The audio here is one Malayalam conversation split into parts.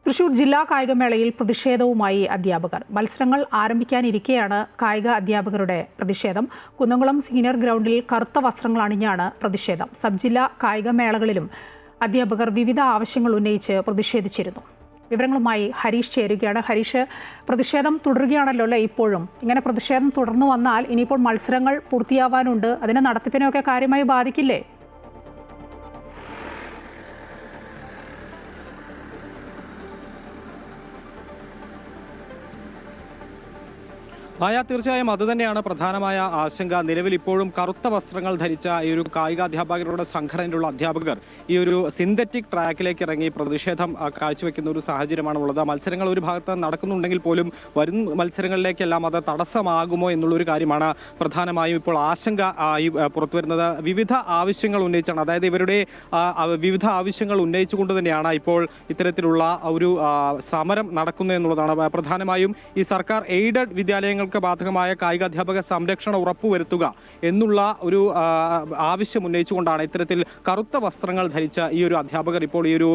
തൃശൂർ ജില്ലാ കായികമേളയിൽ പ്രതിഷേധവുമായി അധ്യാപകർ. മത്സരങ്ങൾ ആരംഭിക്കാനിരിക്കെയാണ് കായിക അധ്യാപകരുടെ പ്രതിഷേധം. കുന്നംകുളം സീനിയർ ഗ്രൗണ്ടിൽ കറുത്ത വസ്ത്രങ്ങൾ അണിഞ്ഞാണ് പ്രതിഷേധം. സബ് ജില്ലാ കായികമേളകളിലും അധ്യാപകർ വിവിധ ആവശ്യങ്ങൾ ഉന്നയിച്ച് പ്രതിഷേധിച്ചിരുന്നു. വിവരങ്ങളുമായി ഹരീഷ് ചേരുകയാണ്. ഹരീഷ്, പ്രതിഷേധം തുടരുകയാണല്ലോ അല്ലേ? ഇപ്പോഴും ഇങ്ങനെ പ്രതിഷേധം തുടർന്നു വന്നാൽ ഇനിയിപ്പോൾ മത്സരങ്ങൾ പൂർത്തിയാവാനുണ്ട്. അതിനെ നടത്തിപ്പിനെയൊക്കെ കാര്യമായി ബാധിക്കില്ലേ? തീർച്ചയായും അതുതന്നെയാണ് പ്രധാനമായ ആശങ്ക. നിലവിൽ ഇപ്പോഴും കറുത്ത വസ്ത്രങ്ങൾ ധരിച്ച ഈ ഒരു കായികാധ്യാപകരുടെ സംഘടനയിലുള്ള അധ്യാപകർ ഈ ഒരു സിന്തറ്റിക് ട്രാക്കിലേക്ക് ഇറങ്ങി പ്രതിഷേധം കാഴ്ചവെക്കുന്ന ഒരു സാഹചര്യമാണുള്ളത്. മത്സരങ്ങൾ ഒരു ഭാഗത്ത് നടക്കുന്നുണ്ടെങ്കിൽ പോലും വരും മത്സരങ്ങളിലേക്കെല്ലാം അത് തടസ്സമാകുമോ എന്നുള്ളൊരു കാര്യമാണ് പ്രധാനമായും ഇപ്പോൾ ആശങ്ക പുറത്തുവരുന്നത്. വിവിധ ആവശ്യങ്ങൾ ഉന്നയിച്ചാണ്, അതായത് ഇവരുടെ വിവിധ ആവശ്യങ്ങൾ ഉന്നയിച്ചുകൊണ്ട് തന്നെയാണ് ഇപ്പോൾ ഇത്തരത്തിലുള്ള ഒരു സമരം നടക്കുന്നത് എന്നുള്ളതാണ്. പ്രധാനമായും ഈ സർക്കാർ എയ്ഡഡ് വിദ്യാലയങ്ങൾക്ക് ബാധകമായ കായികാധ്യാപക സംരക്ഷണം ഉറപ്പുവരുത്തുക എന്നുള്ള ഒരു ആവശ്യം ഉന്നയിച്ചുകൊണ്ടാണ് ഇത്തരത്തിൽ കറുത്ത വസ്ത്രങ്ങൾ ധരിച്ച ഈ ഒരു അധ്യാപകർ ഇപ്പോൾ ഈ ഒരു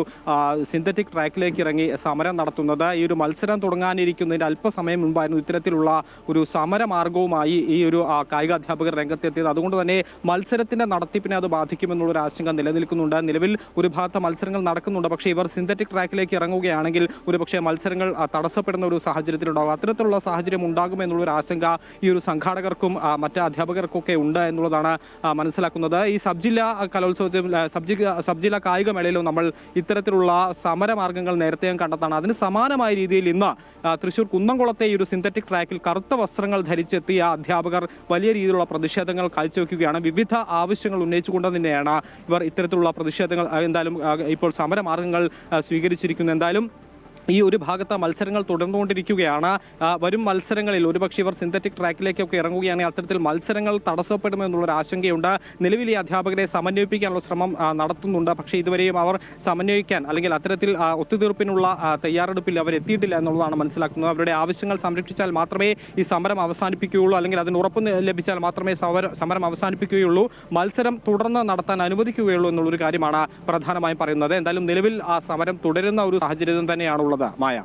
സിന്തറ്റിക് ട്രാക്കിലേക്ക് ഇറങ്ങി സമരം നടത്തുന്നത്. ഈ ഒരു മത്സരം തുടങ്ങാനിരിക്കുന്നതിന് അല്പസമയം മുമ്പായിരുന്നു ഇത്തരത്തിലുള്ള ഒരു സമരമാർഗവുമായി ഈ ഒരു കായികാധ്യാപകർ രംഗത്തെത്തിയത്. അതുകൊണ്ട് തന്നെ മത്സരത്തിന്റെ നടത്തിപ്പിനെ അത് ബാധിക്കുമെന്നുള്ളൊരു ആശങ്ക നിലനിൽക്കുന്നുണ്ട്. നിലവിൽ ഒരു ഭാഗത്ത് മത്സരങ്ങൾ നടക്കുന്നുണ്ട്, പക്ഷേ ഇവർ സിന്തറ്റിക് ട്രാക്കിലേക്ക് ഇറങ്ങുകയാണെങ്കിൽ ഒരുപക്ഷെ മത്സരങ്ങൾ തടസ്സപ്പെടുന്ന ഒരു സാഹചര്യത്തിലുണ്ടാകും. അത്തരത്തിലുള്ള സാഹചര്യം ഉണ്ടാകുമെന്നുള്ള ഒരു ആശങ്ക ഈ ഒരു സംഘാടകർക്കും മറ്റ് അധ്യാപകർക്കൊക്കെ ഉണ്ട് എന്നുള്ളതാണ് മനസ്സിലാക്കുന്നത്. ഈ സബ് ജില്ലാ കലോത്സവത്തിൽ സബ് ജില്ലാ കായികമേളയിലും നമ്മൾ ഇത്തരത്തിലുള്ള സമരമാർഗ്ഗങ്ങൾ നേരത്തെയും കണ്ടെത്താണ്. അതിന് സമാനമായ രീതിയിൽ ഇന്ന് തൃശൂർ കുന്നംകുളത്തെ ഈ ഒരു സിന്തറ്റിക് ട്രാക്കിൽ കറുത്ത വസ്ത്രങ്ങൾ ധരിച്ചെത്തിയ അധ്യാപകർ വലിയ രീതിയിലുള്ള പ്രതിഷേധങ്ങൾ കാഴ്ചവെക്കുകയാണ്. വിവിധ ആവശ്യങ്ങൾ ഉന്നയിച്ചുകൊണ്ട് തന്നെയാണ് ഇവർ ഇത്തരത്തിലുള്ള പ്രതിഷേധങ്ങൾ എന്തായാലും ഇപ്പോൾ സമരമാർഗ്ഗങ്ങൾ സ്വീകരിച്ചിരിക്കുന്നത്. എന്തായാലും ഈ ഒരു ഭാഗത്ത് മത്സരങ്ങൾ തുടർന്നുകൊണ്ടിരിക്കുകയാണ്. വരും മത്സരങ്ങളിൽ ഒരുപക്ഷെ ഇവർ സിന്തറ്റിക് ട്രാക്കിലേക്കൊക്കെ ഇറങ്ങുകയാണെങ്കിൽ അത്തരത്തിൽ മത്സരങ്ങൾ തടസ്സപ്പെടുമെന്നുള്ളൊരു ആശങ്കയുണ്ട്. നിലവിൽ ഈ അധ്യാപകരെ സമന്വയിപ്പിക്കാനുള്ള ശ്രമം നടത്തുന്നുണ്ട്, പക്ഷേ ഇതുവരെയും അവർ സമന്വയിക്കാൻ അല്ലെങ്കിൽ അത്തരത്തിൽ ഒത്തുതീർപ്പിനുള്ള തയ്യാറെടുപ്പിൽ അവർ എത്തിയിട്ടില്ല എന്നുള്ളതാണ് മനസ്സിലാക്കുന്നത്. അവരുടെ ആവശ്യങ്ങൾ സംരക്ഷിച്ചാൽ മാത്രമേ ഈ സമരം അവസാനിപ്പിക്കുകയുള്ളൂ, അല്ലെങ്കിൽ അതിന് ഉറപ്പ് ലഭിച്ചാൽ മാത്രമേ സമരം അവസാനിപ്പിക്കുകയുള്ളൂ, മത്സരം തുടർന്ന് നടത്താൻ അനുവദിക്കുകയുള്ളൂ എന്നുള്ളൊരു കാര്യമാണ് പ്രധാനമായും പറയുന്നത്. എന്തായാലും നിലവിൽ ആ സമരം തുടരുന്ന ഒരു സാഹചര്യം തന്നെയാണുള്ളത്. മായ.